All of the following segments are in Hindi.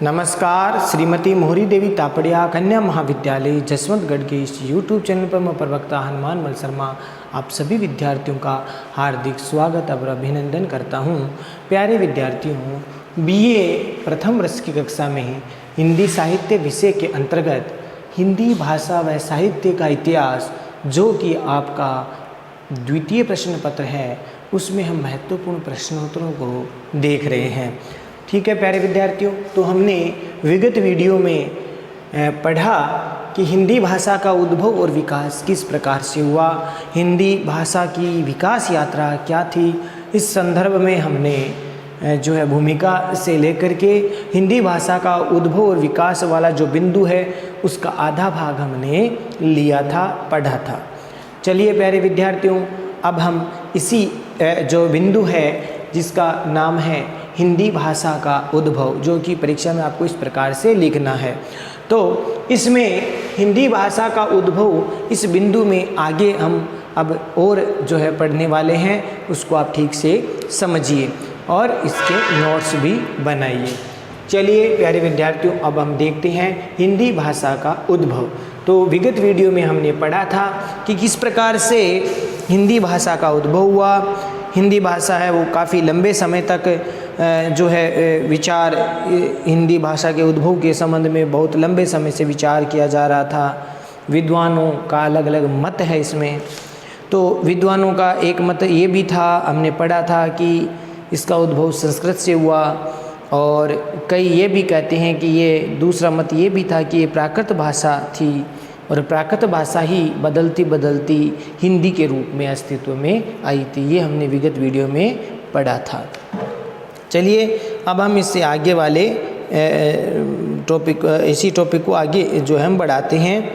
नमस्कार। श्रीमती मोहरी देवी तापड़िया कन्या महाविद्यालय जसवंतगढ़ के इस YouTube चैनल पर मैं प्रवक्ता हनुमान मल शर्मा आप सभी विद्यार्थियों का हार्दिक स्वागत और अभिनंदन करता हूं। प्यारे विद्यार्थियों, BA प्रथम वर्ष की कक्षा में हिंदी साहित्य विषय के अंतर्गत हिंदी भाषा व साहित्य का इतिहास, जो कि आपका द्वितीय प्रश्न पत्र है, उसमें हम महत्वपूर्ण प्रश्नोत्तरों को देख रहे हैं। ठीक है प्यारे विद्यार्थियों, तो हमने विगत वीडियो में पढ़ा कि हिंदी भाषा का उद्भव और विकास किस प्रकार से हुआ, हिंदी भाषा की विकास यात्रा क्या थी। इस संदर्भ में हमने जो है भूमिका से लेकर के हिंदी भाषा का उद्भव और विकास वाला जो बिंदु है उसका आधा भाग हमने लिया था, पढ़ा था। चलिए प्यारे विद्यार्थियों, अब हम इसी जो बिंदु है जिसका नाम है हिंदी भाषा का उद्भव, जो कि परीक्षा में आपको इस प्रकार से लिखना है, तो इसमें हिंदी भाषा का उद्भव इस बिंदु में आगे हम अब और जो है पढ़ने वाले हैं, उसको आप ठीक से समझिए और इसके नोट्स भी बनाइए। चलिए प्यारे विद्यार्थियों, अब हम देखते हैं हिंदी भाषा का उद्भव। तो विगत वीडियो में हमने पढ़ा था कि किस प्रकार से हिंदी भाषा का उद्भव हुआ। हिंदी भाषा है वो काफ़ी लंबे समय तक जो है विचार हिंदी भाषा के उद्भव के संबंध में बहुत लंबे समय से विचार किया जा रहा था। विद्वानों का अलग अलग मत है इसमें। तो विद्वानों का एक मत ये भी था, हमने पढ़ा था कि इसका उद्भव संस्कृत से हुआ, और कई ये भी कहते हैं कि ये दूसरा मत ये भी था कि ये प्राकृत भाषा थी और प्राकृत भाषा ही बदलती बदलती हिंदी के रूप में अस्तित्व में आई थी। ये हमने विगत वीडियो में पढ़ा था। चलिए अब हम इससे आगे वाले इसी टॉपिक को आगे जो है हम बढ़ाते हैं।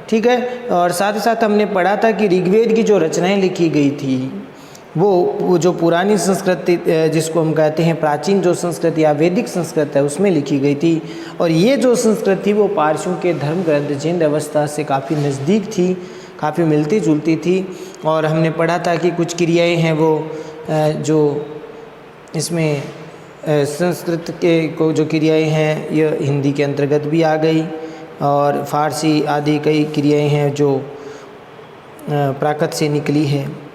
ठीक है, और साथ ही साथ हमने पढ़ा था कि ऋग्वेद की जो रचनाएं लिखी गई थी वो जो पुरानी संस्कृति जिसको हम कहते हैं प्राचीन जो संस्कृति या वैदिक संस्कृत है उसमें लिखी गई थी, और ये जो संस्कृति वो पारसियों के धर्म ग्रंथ जिंद अवस्था से काफ़ी नज़दीक थी, काफ़ी मिलती जुलती थी। और हमने पढ़ा था कि कुछ क्रियाएं हैं वो जो इसमें संस्कृत के को जो क्रियाएं हैं ये हिंदी के अंतर्गत भी आ गई, और फारसी आदि कई क्रियाएं हैं जो प्राकृत से निकली है।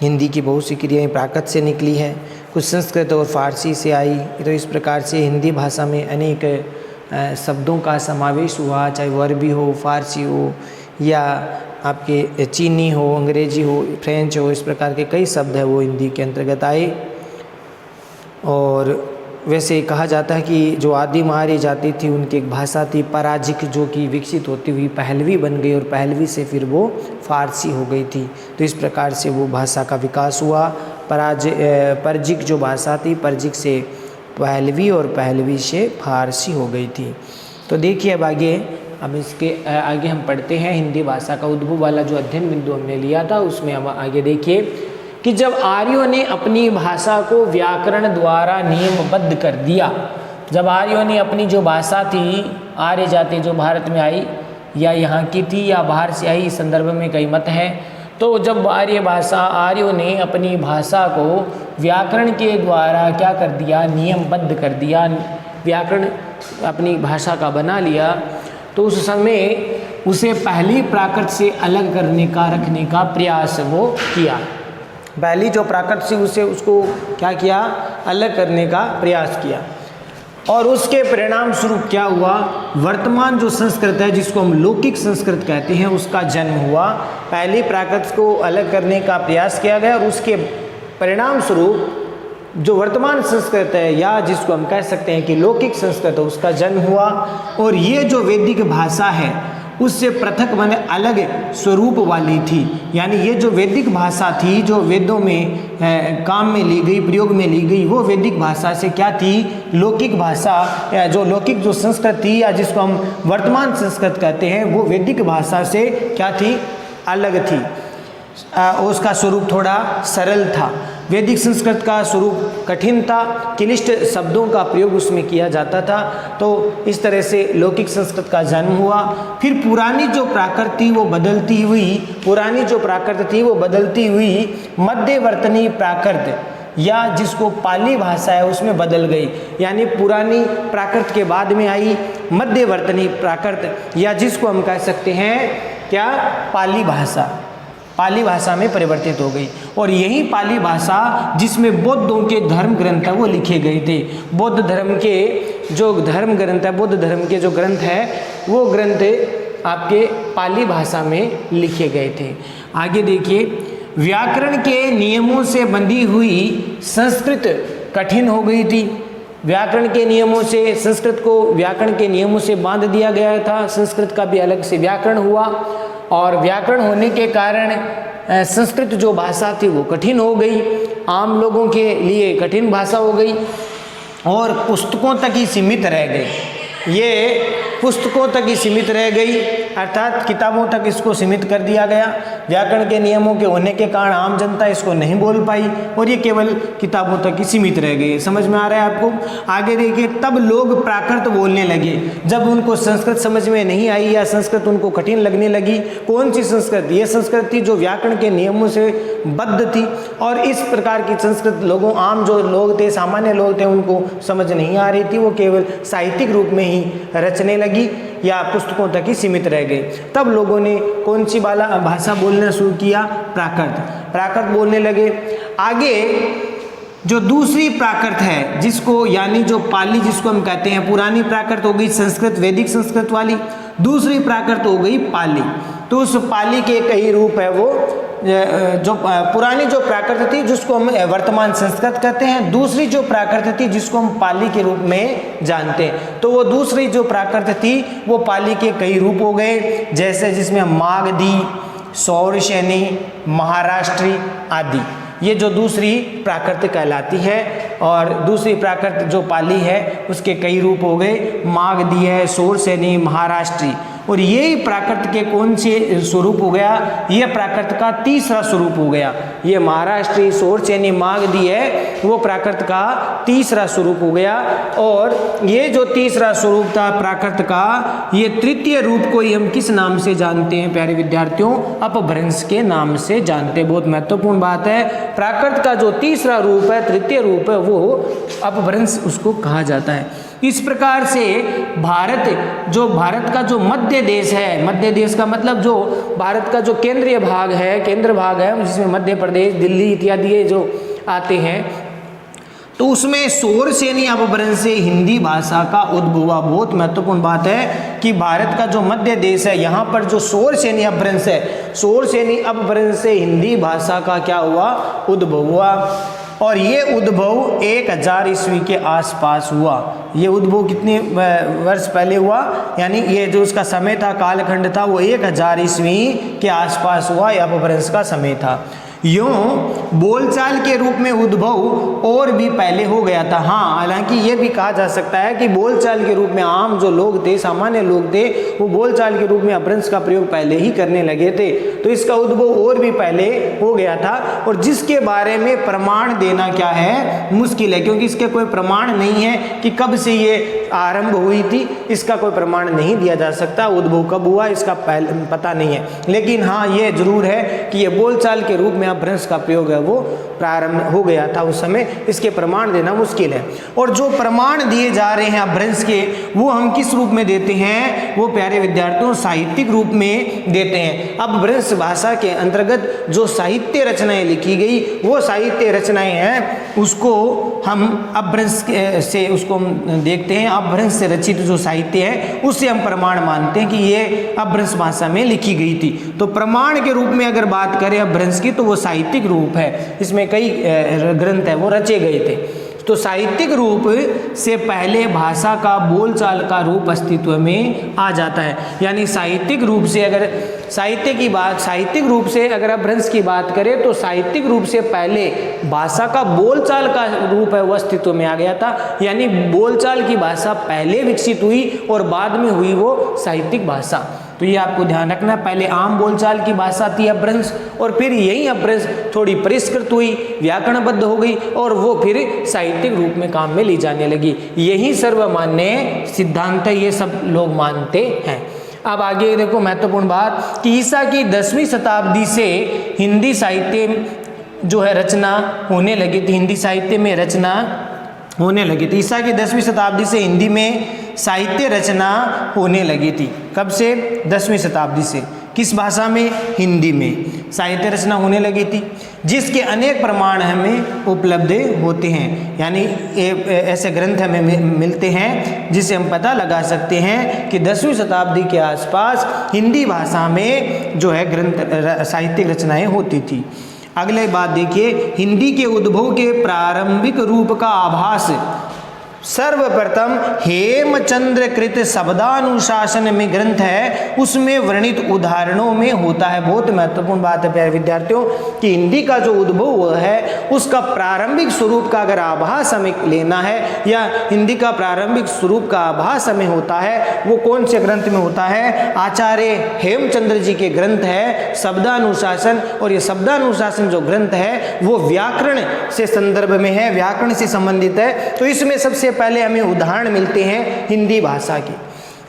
हिंदी की बहुत सी क्रियाएं प्राकृत से निकली है, कुछ संस्कृत और फारसी से आई। तो इस प्रकार से हिंदी भाषा में अनेक शब्दों का समावेश हुआ, चाहे वो अरबी हो, फारसी हो, या आपके चीनी हो, अंग्रेजी हो, फ्रेंच हो, इस प्रकार के कई शब्द हैं वो हिंदी के अंतर्गत आए। और वैसे कहा जाता है कि जो आदिम आर्य जाति थी उनकी एक भाषा थी पराजिक, जो कि विकसित होती हुई पहलवी बन गई, और पहलवी से फिर वो फारसी हो गई थी। तो इस प्रकार से वो भाषा का विकास हुआ। परजिक जो भाषा थी, परजिक से पहलवी और पहलवी से फारसी हो गई थी। तो देखिए अब इसके आगे हम पढ़ते हैं हिंदी भाषा का उद्भव वाला जो अध्ययन बिंदु हमने लिया था, उसमें हम आगे देखिए कि जब आर्यों ने अपनी भाषा को व्याकरण द्वारा नियमबद्ध कर दिया, जब आर्यों ने अपनी जो भाषा थी, आर्य जाति जो भारत में आई या यहाँ की थी या बाहर से आई, इस संदर्भ में कई मत हैं। तो जब आर्यों ने अपनी भाषा को व्याकरण के द्वारा क्या कर दिया, नियमबद्ध कर दिया, व्याकरण अपनी भाषा का बना लिया, तो उस समय उसे पहली प्राकृत से अलग करने का, रखने का प्रयास वो किया। पहली जो प्राकृत से उसको क्या किया, अलग करने का प्रयास किया, और उसके परिणाम स्वरूप क्या हुआ, वर्तमान जो संस्कृत है जिसको हम लौकिक संस्कृत कहते हैं उसका जन्म हुआ। पहली प्राकृत को अलग करने का प्रयास किया गया, और उसके परिणाम स्वरूप जो वर्तमान संस्कृत है या जिसको हम कह सकते हैं कि लौकिक संस्कृत है उसका जन्म हुआ। और ये जो वैदिक भाषा है उससे पृथक माने अलग स्वरूप वाली थी। यानी ये जो वैदिक भाषा थी, जो वेदों में काम में ली गई, प्रयोग में ली गई, वो वैदिक भाषा से क्या थी, लौकिक भाषा या जो लौकिक जो संस्कृत थी या जिसको हम वर्तमान संस्कृत कहते हैं, वो वैदिक भाषा से क्या थी, अलग थी। उसका स्वरूप थोड़ा सरल था। वैदिक संस्कृत का स्वरूप कठिन था, क्लिष्ट शब्दों का प्रयोग उसमें किया जाता था। तो इस तरह से लौकिक संस्कृत का जन्म हुआ। फिर पुरानी जो प्राकृत थी वो बदलती हुई मध्यवर्तनी प्राकृत या जिसको पाली भाषा है उसमें बदल गई, यानी पुरानी प्राकृत के बाद में आई मध्यवर्तनी प्राकृत, या जिसको हम कह सकते हैं क्या, पाली भाषा में परिवर्तित हो गई। और यही पाली भाषा जिसमें बौद्धों के धर्म ग्रंथ है वो लिखे गए थे। बौद्ध धर्म के जो धर्म ग्रंथ है, बौद्ध धर्म के जो ग्रंथ है वो ग्रंथ आपके पाली भाषा में लिखे गए थे। आगे देखिए, व्याकरण के नियमों से बंधी हुई संस्कृत कठिन हो गई थी। व्याकरण के नियमों से संस्कृत को व्याकरण के नियमों से बांध दिया गया था। संस्कृत का भी अलग से व्याकरण हुआ, और व्याकरण होने के कारण संस्कृत जो भाषा थी वो कठिन हो गई, आम लोगों के लिए कठिन भाषा हो गई और पुस्तकों तक ही सीमित रह गई। ये पुस्तकों तक ही सीमित रह गई, अर्थात किताबों तक इसको सीमित कर दिया गया। व्याकरण के नियमों के होने के कारण आम जनता इसको नहीं बोल पाई और ये केवल किताबों तक ही सीमित रह गई। समझ में आ रहा है आपको? आगे देखिए, तब लोग प्राकृत बोलने लगे जब उनको संस्कृत समझ में नहीं आई या संस्कृत उनको कठिन लगने लगी। कौन सी संस्कृत? ये संस्कृत थी जो व्याकरण के नियमों से बद्ध थी, और इस प्रकार की संस्कृत लोगों, आम जो लोग थे, सामान्य लोग थे, उनको समझ नहीं आ रही थी। वो केवल साहित्यिक रूप में ही रचने लगी या पुस्तकों तक ही सीमित रह गए। तब लोगों ने कौन सी भाषा बोलना शुरू किया? प्राकृत बोलने लगे। आगे जो दूसरी प्राकृत है, जिसको यानी जो पाली जिसको हम कहते हैं, पुरानी प्राकृत हो गई संस्कृत, वैदिक संस्कृत वाली, दूसरी प्राकृत हो गई पाली। तो उस पाली के कई रूप है, वो जो पुरानी जो प्राकृत थी जिसको हम वर्तमान संस्कृत कहते हैं, दूसरी जो प्राकृत थी जिसको हम पाली के रूप में जानते हैं। तो वो दूसरी जो प्राकृत थी वो पाली के कई रूप हो गए, जैसे जिसमें मागधी, सौरसेनी, महाराष्ट्री आदि, ये जो दूसरी प्राकृत कहलाती है। और दूसरी प्राकृत जो पाली है उसके कई रूप हो गए, मागधी है, सौरसेनी, महाराष्ट्री। और यही प्राकृत के कौन से स्वरूप हो गया? ये प्राकृत का तीसरा स्वरूप हो गया। ये महाराष्ट्री, सौरसेनी, मागधी है वो प्राकृत का तीसरा स्वरूप हो गया। और ये जो तीसरा स्वरूप था प्राकृत का, ये तृतीय रूप को ही हम किस नाम से जानते हैं प्यारे विद्यार्थियों? अपभ्रंश के नाम से जानते हैं। बहुत महत्वपूर्ण बात है, प्राकृत का जो तीसरा रूप है, तृतीय रूप है, वो अपभ्रंश उसको कहा जाता है। इस प्रकार से भारत का जो मध्य देश है, मध्य देश का मतलब जो भारत का जो केंद्रीय भाग है, केंद्र भाग है जिसमें मध्य प्रदेश, दिल्ली इत्यादि जो आते हैं, तो उसमें सौरसेनी अपभ्रंश से हिंदी भाषा का उद्भव हुआ। बहुत महत्वपूर्ण बात है कि भारत का जो मध्य देश है, यहाँ पर जो सौरसेनी अपभ्रंश है, सौरसेनी अपभ्रंश से हिंदी भाषा का क्या हुआ? उद्भव हुआ। और ये उद्भव 1000 ईस्वी के आसपास हुआ। ये उद्भव कितने वर्ष पहले हुआ? यानी ये जो उसका समय था, कालखंड था, वो 1000 ईस्वी के आसपास हुआ। यह अपभ्रंश का समय था। यूं बोलचाल के रूप में उद्भव और भी पहले हो गया था। हाँ, हालांकि ये भी कहा जा सकता है कि बोलचाल के रूप में आम जो लोग थे, सामान्य लोग थे, वो बोलचाल के रूप में अपभ्रंश का प्रयोग पहले ही करने लगे थे। तो इसका उद्भव और भी पहले हो गया था, और जिसके बारे में प्रमाण देना क्या है? मुश्किल है, क्योंकि इसके कोई प्रमाण नहीं है कि कब से ये आरंभ हुई थी। इसका कोई प्रमाण नहीं दिया जा सकता। उद्भव कब हुआ इसका पता नहीं है। लेकिन हाँ, ये जरूर है कि ये बोलचाल के रूप में अपभ्रंश का प्रयोग है वो प्रारंभ हो गया था उस समय। इसके प्रमाण देना मुश्किल है। और जो प्रमाण दिए जा रहे हैं अपभ्रंश के, वो हम किस रूप में देते हैं? वो प्यारे विद्यार्थियों साहित्यिक रूप में देते हैं। अपभ्रंश भाषा के अंतर्गत जो साहित्य रचनाएं लिखी गई, वो साहित्य रचनाएं हैं, उसको हम अपभ्रंश से उसको हम देखते हैं। अपभ्रंश से रचित जो साहित्य है उससे हम प्रमाण मानते हैं कि ये अपभ्रंश भाषा में लिखी गई थी। तो प्रमाण के रूप में अगर बात करें अपभ्रंश की, तो वो साहित्यिक रूप है। इसमें कई ग्रंथ है वो रचे गए थे। तो साहित्यिक रूप से पहले भाषा का बोलचाल का रूप अस्तित्व में आ जाता है। यानी साहित्यिक रूप से अगर साहित्यिक रूप से अगर अपभ्रंश की बात करें, तो साहित्यिक रूप से पहले भाषा का बोलचाल का रूप है वो अस्तित्व में आ गया था। यानी बोलचाल की भाषा पहले विकसित हुई और बाद में हुई वो साहित्यिक भाषा। तो ये आपको ध्यान रखना, पहले आम बोलचाल की भाषा थी अपभ्रंश, और फिर यही अपभ्रंश थोड़ी परिष्कृत हुई, व्याकरणबद्ध हो गई, और वो फिर साहित्यिक रूप में काम में ली जाने लगी। यही सर्वमान्य सिद्धांत है, ये सब लोग मानते हैं। अब आगे देखो महत्वपूर्ण बात कि ईसा की 10वीं शताब्दी से हिंदी साहित्य जो है रचना होने लगी थी, हिंदी साहित्य में रचना होने लगी थी। ईसा की 10वीं शताब्दी से हिंदी में साहित्य रचना होने लगी थी। कब से? 10वीं शताब्दी से। किस भाषा में? हिंदी में साहित्य रचना होने लगी थी, जिसके अनेक प्रमाण हमें उपलब्ध होते हैं। यानी ऐसे ग्रंथ हमें मिलते हैं जिससे हम पता लगा सकते हैं कि 10वीं शताब्दी के आसपास हिंदी भाषा में जो है ग्रंथ साहित्यिक रचनाएं होती थी। अगले बात देखिए, हिंदी के उद्भव के प्रारंभिक रूप का आभास सर्वप्रथम हेमचंद्र कृत शब्दानुशासन में ग्रंथ है, उसमें वर्णित उदाहरणों में होता है। बहुत महत्वपूर्ण बात है प्यारे विद्यार्थियों कि हिंदी का जो उद्भव है उसका प्रारंभिक स्वरूप का अगर आभास हमें लेना है या हिंदी का प्रारंभिक स्वरूप का आभास हमें होता है, वो कौन से ग्रंथ में होता है? आचार्य हेमचंद्र जी के ग्रंथ है शब्दानुशासन। और ये शब्दानुशासन जो ग्रंथ है वो व्याकरण से संदर्भ में है, व्याकरण से संबंधित है। तो इसमें सबसे पहले हमें उदाहरण मिलते हैं हिंदी भाषा के।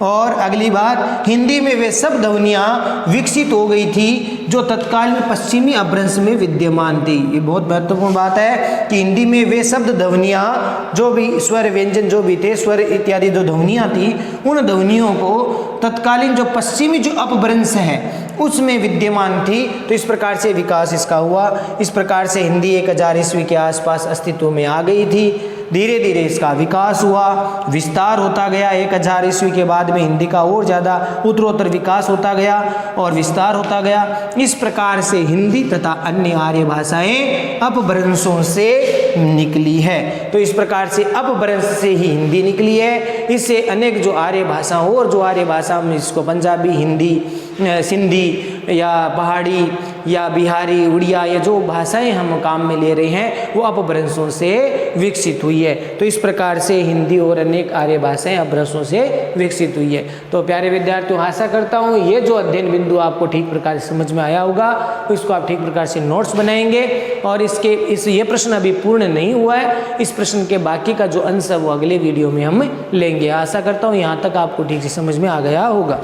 और अगली बात, हिंदी में वे सब ध्वनियाँ विकसित हो गई थी जो तत्कालीन पश्चिमी अपभ्रंश में विद्यमान थी। ये बहुत महत्वपूर्ण बात है कि हिंदी में वे शब्द ध्वनियाँ जो भी स्वर व्यंजन जो भी थे, स्वर इत्यादि जो ध्वनियाँ थी, उन ध्वनियों को तत्कालीन जो पश्चिमी जो अपभ्रंश है उसमें विद्यमान थी। तो इस प्रकार से विकास इसका हुआ। इस प्रकार से हिंदी 1000 ईस्वी के आसपास अस्तित्व में आ गई थी। धीरे धीरे इसका विकास हुआ, विस्तार होता गया। 1000 ईस्वी के बाद में हिंदी का और ज़्यादा उत्तरोत्तर विकास होता गया और विस्तार होता गया। इस प्रकार से हिंदी तथा अन्य आर्य भाषाएं अपभ्रंशों से निकली है। तो इस प्रकार से अपभ्रंश से ही हिंदी निकली है। इससे अनेक जो आर्य भाषा और जो आर्य भाषा में इसको पंजाबी, हिंदी, सिंधी या पहाड़ी या बिहारी, उड़िया, ये जो भाषाएं हम काम में ले रहे हैं वो अपभ्रंशों से विकसित हुई है। तो इस प्रकार से हिंदी और अनेक आर्य भाषाएं अपभ्रंशों से विकसित हुई है। तो प्यारे विद्यार्थियों, आशा करता हूँ ये जो अध्ययन बिंदु आपको ठीक प्रकार से समझ में आया होगा। तो इसको आप ठीक प्रकार से नोट्स बनाएंगे और ये प्रश्न अभी पूर्ण नहीं हुआ है। इस प्रश्न के बाकी का जो अंश है वो अगले वीडियो में हम लेंगे। आशा करता हूँ यहाँ तक आपको ठीक से समझ में आ गया होगा।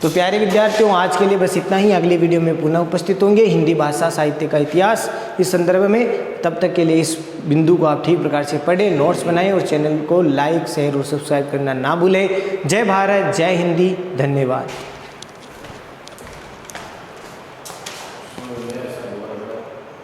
तो प्यारे विद्यार्थियों, आज के लिए बस इतना ही। अगले वीडियो में पुनः उपस्थित होंगे हिंदी भाषा साहित्य का इतिहास इस संदर्भ में। तब तक के लिए इस बिंदु को आप ठीक प्रकार से पढ़ें, नोट्स बनाएं और चैनल को लाइक, शेयर और सब्सक्राइब करना ना भूलें। जय भारत, जय हिंदी, धन्यवाद।